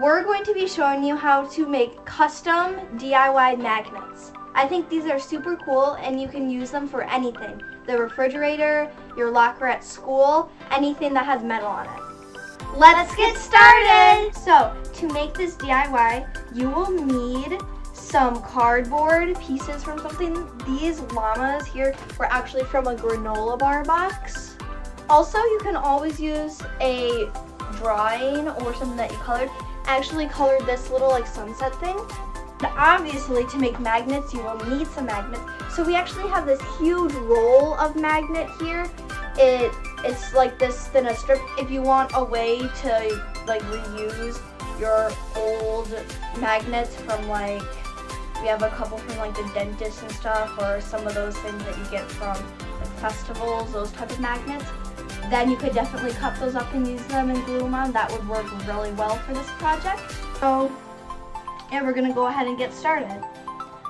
we're going to be showing you how to make custom DIY magnets. I think these are super cool and you can use them for anything. The refrigerator, your locker at school, anything that has metal on it. Let's get started! So, to make this DIY, you will need some cardboard pieces from something. These llamas here were actually from a granola bar box. Also, you can always use a drawing or something that you colored. I actually colored this little like sunset thing. And obviously, to make magnets, you will need some magnets. So we actually have this huge roll of magnet here. It's like this thin a strip. If you want a way to like reuse your old magnets from like, we have a couple from like the dentist and stuff, or some of those things that you get from like festivals, those type of magnets, then you could definitely cut those up and use them and glue them on. That would work really well for this project. So, yeah, we're gonna go ahead and get started.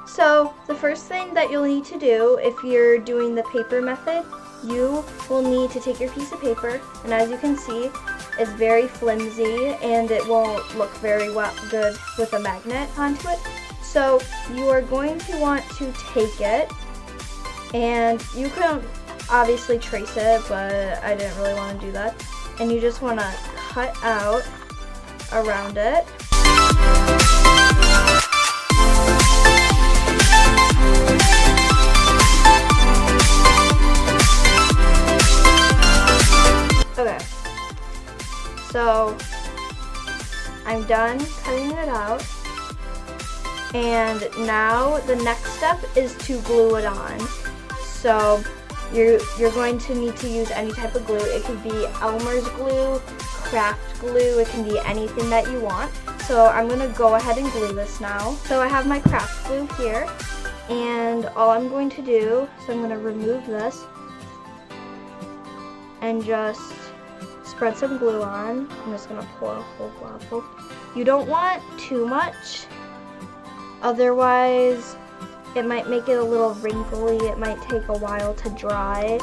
So, the first thing that you'll need to do if you're doing the paper method, you will need to take your piece of paper, and as you can see, it's very flimsy and it won't look very good with a magnet onto it. So you are going to want to take it, and you can obviously trace it, but I didn't really want to do that. And you just want to cut out around it. Okay, so I'm done cutting it out. And now the next step is to glue it on. So you're going to need to use any type of glue. It could be Elmer's glue, craft glue, it can be anything that you want. So I'm going to go ahead and glue this now. So I have my craft glue here, and all I'm going to do, so I'm going to remove this and just spread some glue on. I'm just going to pour a whole globful. You don't want too much. Otherwise, it might make it a little wrinkly. It might take a while to dry.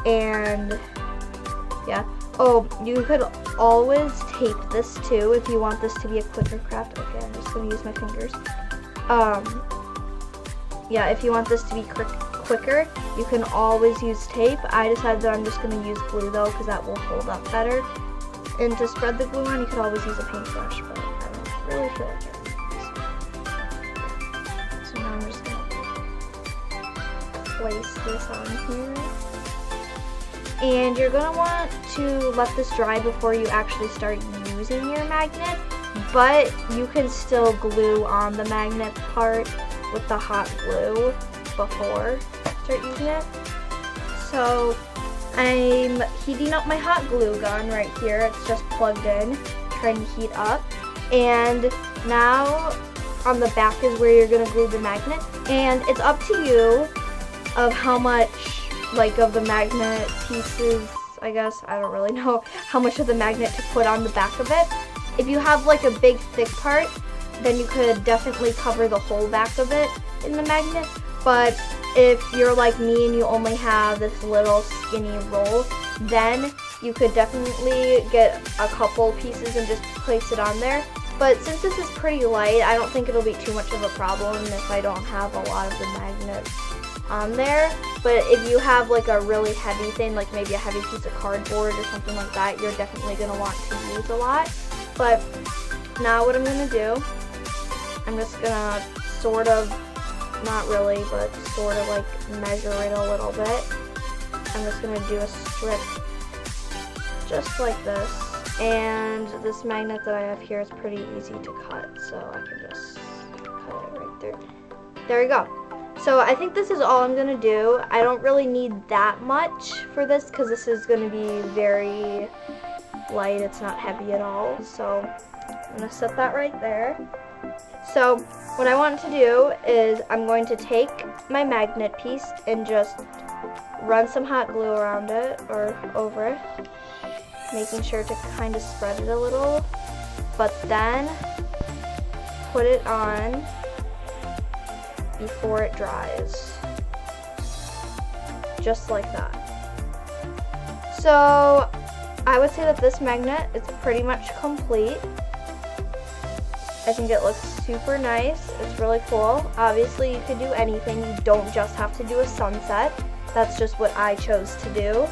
And yeah. Oh, you could always tape this too if you want this to be a quicker craft. Okay, I'm just going to use my fingers. Yeah, if you want this to be quicker, you can always use tape. I decided that I'm just going to use glue though, because that will hold up better. And to spread the glue on, you could always use a paintbrush, but I don't really feel like it. So now I'm just going to place this on here. And you're going to want to let this dry before you actually start using your magnet, but you can still glue on the magnet part with the hot glue before you start using it. So I'm heating up my hot glue gun right here. It's just plugged in, trying to heat up. And now on the back is where you're going to glue the magnet, and it's up to you of how much like of the magnet pieces, I guess. I don't really know how much of the magnet to put on the back of it. If you have like a big thick part, then you could definitely cover the whole back of it in the magnet. But if you're like me and you only have this little skinny roll, then you could definitely get a couple pieces and just place it on there. But since this is pretty light, I don't think it'll be too much of a problem if I don't have a lot of the magnet on there. But if you have like a really heavy thing, like maybe a heavy piece of cardboard or something like that, you're definitely going to want to use a lot. But now what I'm going to do, I'm just going to sort of, not really, but sort of like measure it a little bit. I'm just going to do a strip just like this. And this magnet that I have here is pretty easy to cut, so I can just cut it right there. There we go. So I think this is all I'm going to do. I don't really need that much for this because this is going to be very light. It's not heavy at all. So I'm going to set that right there. So what I want to do is I'm going to take my magnet piece and just run some hot glue around it or over it, making sure to kind of spread it a little, but then put it on before it dries, just like that. So I would say that this magnet is pretty much complete. I think it looks super nice. It's really cool. Obviously, you could do anything. You don't just have to do a sunset. That's just what I chose to do.